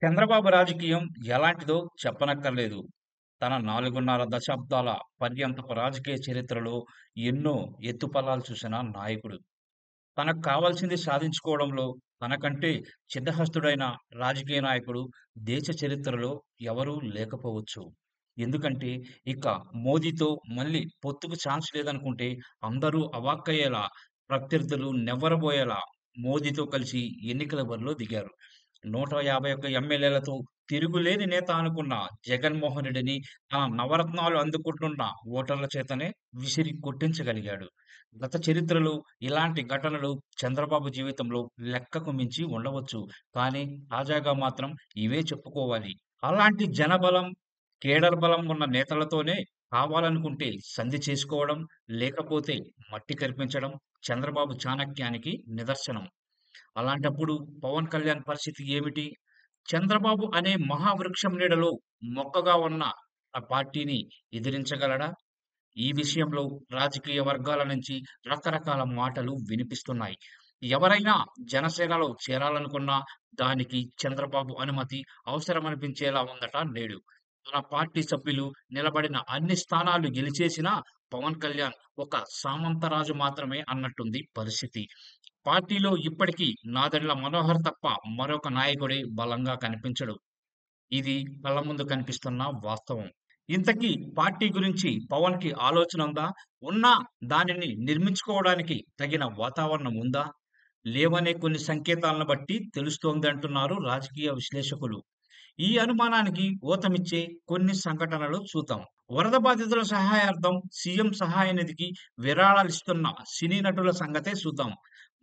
చంద్రబాబు రాజకీయం ఎలాంటిదో చెప్పనక్కర్లేదు. తన 4.5 దశాబ్దాల పర్యంతపు రాజకీయ చరిత్రలో ఎన్నో ఎత్తుపల్లాలు చూసిన నాయకుడు. తనకు కావాల్సింది సాధించుకోవడంలో తనకంటే సిద్ధహస్తుడైన రాజకీయ నాయకుడు దేశ చరిత్రలో ఎవరూ లేకపోవచ్చు. ఎందుకంటే ఇక మోదీతో మళ్ళీ పొత్తుకు ఛాన్స్ లేదనుకుంటే అందరూ అవాక్కయ్యేలా, ప్రత్యర్థులు నెవ్వరబోయేలా మోదీతో కలిసి ఎన్నికల బరిలో దిగారు. 151 ఎమ్మెల్యేలతో తిరుగులేని నేత అనుకున్న జగన్మోహన్ రెడ్డిని తన నవరత్నాలు అందుకుంటున్న ఓటర్ల చేతనే విసిరి కొట్టించగలిగాడు. గత చరిత్రలో ఇలాంటి ఘటనలు చంద్రబాబు జీవితంలో లెక్కకు మించి ఉండవచ్చు. కానీ తాజాగా మాత్రం ఇవే చెప్పుకోవాలి. అలాంటి జనబలం, కేడర్ బలం ఉన్న నేతలతోనే కావాలనుకుంటే సంధి చేసుకోవడం, లేకపోతే మట్టి కరిపించడం చంద్రబాబు చాణక్యానికి నిదర్శనం. అలాంటప్పుడు పవన్ కళ్యాణ్ పరిస్థితి ఏమిటి? చంద్రబాబు అనే మహావృక్షం నీడలో మొక్కగా ఉన్న ఆ పార్టీని ఎదిరించగలడా? ఈ విషయంలో రాజకీయ వర్గాల నుంచి రకరకాల మాటలు వినిపిస్తున్నాయి. ఎవరైనా జనసేనలో చేరాలనుకున్నా దానికి చంద్రబాబు అనుమతి అవసరమనిపించేలా ఉందట నేడు. తన పార్టీ సభ్యులు నిలబడిన అన్ని స్థానాలు గెలిచేసినా పవన్ కళ్యాణ్ ఒక సామంతరాజు మాత్రమే అన్నట్టుంది పరిస్థితి. పార్టీలో ఇప్పటికీ నాదెండ్ల మనోహర్ తప్ప మరొక నాయకుడే బలంగా కనిపించడు. ఇది కళ్ళ ముందు కనిపిస్తున్న వాస్తవం. ఇంతకీ పార్టీ గురించి పవన్‌కి ఆలోచన ఉందా? ఉన్నా దానిని నిర్మించుకోవడానికి తగిన వాతావరణం ఉందా? లేవనే కొన్ని సంకేతాలను బట్టి తెలుస్తోందంటున్నారు రాజకీయ విశ్లేషకులు. ఈ అనుమానానికి ఊతమిచ్చే కొన్ని సంఘటనలు చూద్దాం. వరద బాధితుల సహాయార్థం సీఎం సహాయ నిధికి విరాళాలిస్తున్న సినీ నటుల సంగతే చూద్దాం.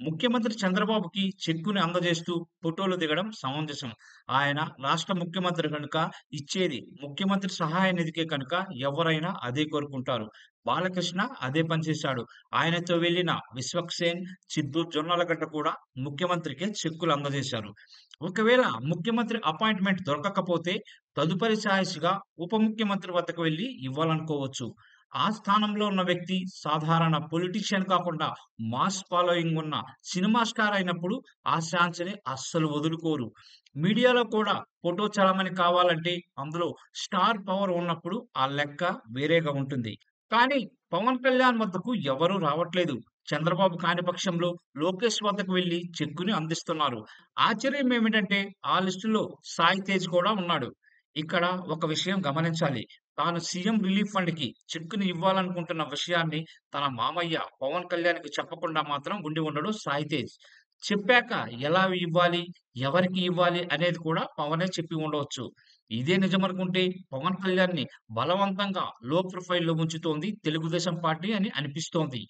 ముఖ్యమంత్రి చంద్రబాబుకి చెక్కుని అందజేస్తూ ఫోటోలు దిగడం సమంజసం. ఆయన రాష్ట్ర ముఖ్యమంత్రి కనుక ఇచ్చేది ముఖ్యమంత్రి సహాయ నిధికే కనుక ఎవరైనా అదే కోరుకుంటారు. బాలకృష్ణ అదే పని చేశాడు. ఆయనతో వెళ్ళిన విశ్వక్సేన్, సిద్ధు జొన్నలగడ్డ కూడా ముఖ్యమంత్రికే చెక్కులు అందజేశారు. ఒకవేళ ముఖ్యమంత్రి అపాయింట్‌మెంట్ దొరకకపోతే తదుపరి చాయిస్‌గా ఉప ముఖ్యమంత్రి వద్దకు వెళ్లి ఇవ్వాలనుకోవచ్చు. ఆ స్థానంలో ఉన్న వ్యక్తి సాధారణ పొలిటీషియన్ కాకుండా మాస్ ఫాలోయింగ్ ఉన్న సినిమా స్టార్ అయినప్పుడు ఆ ఛాన్స్‌ని అస్సలు వదులుకోరు. మీడియాలో కూడా ఫోటో చలామణి కావాలంటే అందులో స్టార్ పవర్ ఉన్నప్పుడు ఆ లెక్క వేరేగా ఉంటుంది. కానీ పవన్ కళ్యాణ్ వద్దకు ఎవరూ రావట్లేదు. చంద్రబాబు కాని పక్షంలో లోకేష్ వద్దకు వెళ్లి చెక్కుని అందిస్తున్నారు. ఆశ్చర్యం ఏమిటంటే ఆ లిస్టులో సాయి తేజ్ కూడా ఉన్నాడు. ఇక్కడ ఒక విషయం గమనించాలి. తాను సీఎం రిలీఫ్ ఫండ్‌కి చెక్కుని ఇవ్వాలనుకుంటున్న విషయాన్ని తన మామయ్య పవన్ కళ్యాణ్‌కి చెప్పకుండా మాత్రం ఉండి ఉండడు సాయి తేజ్. చెప్పాక ఎలా ఇవ్వాలి? ఎవరికి ఇవ్వాలి? అనేది కూడా పవనే చెప్పి ఉండవచ్చు. ఇదే నిజమనుకుంటే పవన్ కళ్యాణ్‌ని బలవంతంగా లో ప్రొఫైల్‌లో ఉంచుతోంది తెలుగుదేశం పార్టీ అని అనిపిస్తోంది.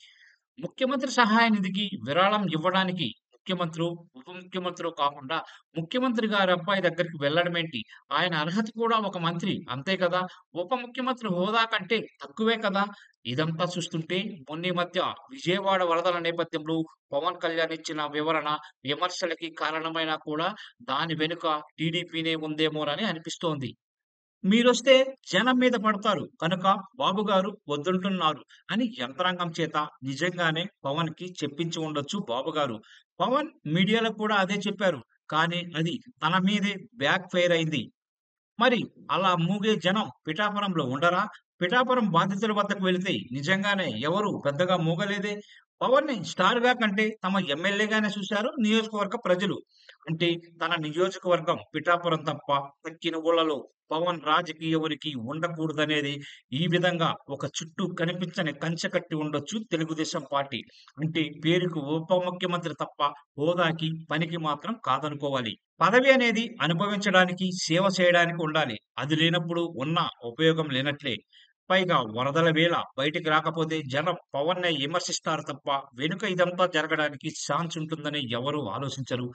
ముఖ్యమంత్రి సహాయ నిధికి విరాళం ఇవ్వడానికి ముఖ్యమంత్రో, ఉప ముఖ్యమంత్రో కాకుండా ముఖ్యమంత్రి గారి అబ్బాయి దగ్గరికి వెళ్ళడమేంటి? ఆయన అర్హత కూడా ఒక మంత్రి అంతే కదా! ఉప ముఖ్యమంత్రి హోదా కంటే తక్కువే కదా! ఇదంతా చూస్తుంటే మొన్నీ మధ్య విజయవాడ వరదల నేపథ్యంలో పవన్ కళ్యాణ్ ఇచ్చిన వివరణ విమర్శలకి కారణమైనా కూడా దాని వెనుక టీడీపీనే ఉందేమోనని అనిపిస్తోంది. మీరొస్తే జనం మీద పడతారు కనుక బాబుగారు వద్దంటున్నారు అని యంత్రాంగం చేత నిజంగానే పవన్‌కి చెప్పించి ఉండొచ్చు బాబుగారు. పవన్ మీడియాలో కూడా అదే చెప్పారు. కానీ అది తన మీదే బ్యాక్ ఫైర్ అయింది. మరి అలా మూగే జనం పిఠాపురంలో ఉండరా? పిఠాపురం బాధితుల వద్దకు వెళితే నిజంగానే ఎవరు పెద్దగా మూగలేదే. పవన్‌ని స్టార్‌గా కంటే తమ ఎమ్మెల్యేగానే చూసారు నియోజకవర్గ ప్రజలు. అంటే తన నియోజకవర్గం పిఠాపురం తప్ప తక్కిన ఊళ్ళలో పవన్ రాజకీయ ఉనికి ఉండకూడదనేది ఈ విధంగా ఒక చుట్టూ కనిపించని కంచె కట్టి ఉండొచ్చు తెలుగుదేశం పార్టీ. అంటే పేరుకు ఉప ముఖ్యమంత్రి తప్ప హోదాకి, పనికి మాత్రం కాదనుకోవాలి. పదవి అనేది అనుభవించడానికి, సేవ చేయడానికి ఉండాలి. అది లేనప్పుడు ఉన్న ఉపయోగం లేనట్లే. పైగా వరదల వేళ బయటికి రాకపోతే జనం పవన్‌నే విమర్శిస్తారు తప్ప వెనుక ఇదంతా జరగడానికి ఛాన్స్ ఉంటుందని ఎవరు ఆలోచించరు.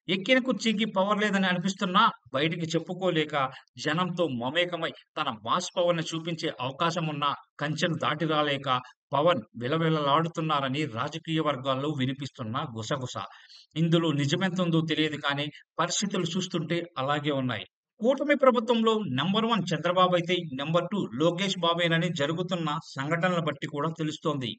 ఎక్కిన కుర్చీకి పవర్ లేదని అనిపిస్తున్నా బయటికి చెప్పుకోలేక జనంతో మమేకమై తన మాస్ పవర్‌ని చూపించే అవకాశం ఉన్నా కంచెను దాటి రాలేక పవన్ విలవిలలాడుతున్నారని రాజకీయ వర్గాల్లో వినిపిస్తున్న గుసగుస. ఇందులో నిజమెంతుందో తెలియదు కానీ పరిస్థితులు చూస్తుంటే అలాగే ఉన్నాయి. కూటమి ప్రభుత్వంలో నంబర్ 1 చంద్రబాబు అయితే, నంబర్ 2 లోకేష్ బాబేనని జరుగుతున్న సంఘటనలు బట్టి కూడా తెలుస్తోంది.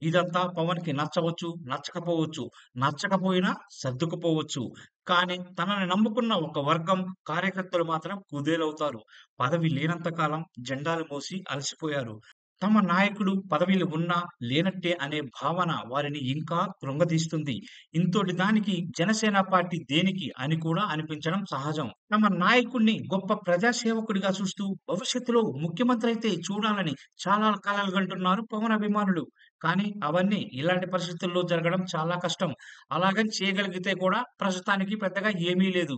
ఇదంతా పవన్‌కి నచ్చవచ్చు, నచ్చకపోవచ్చు, నచ్చకపోయినా సర్దుకుపోవచ్చు. కానీ తనని నమ్ముకున్న ఒక వర్గం కార్యకర్తలు మాత్రం కుదేలవుతారు. పదవి లేనంత కాలం జెండాలు మోసి అలసిపోయారు. తమ నాయకుడు పదవిలో ఉన్నా, లేనట్టే అనే భావన వారిని ఇంకా కృంగదీస్తుంది. ఇంతోటి దానికి జనసేన పార్టీ దేనికి అని కూడా అనిపించడం సహజం. తమ నాయకుడిని గొప్ప ప్రజాసేవకుడిగా చూస్తూ, భవిష్యత్తులో ముఖ్యమంత్రి అయితే చూడాలని చాలా కలలుగంటున్నారు పవన్ అభిమానులు. కానీ అవన్నీ ఇలాంటి పరిస్థితుల్లో జరగడం చాలా కష్టం. అలాగని చేయగలిగితే కూడా ప్రస్తుతానికి పెద్దగా ఏమీ లేదు.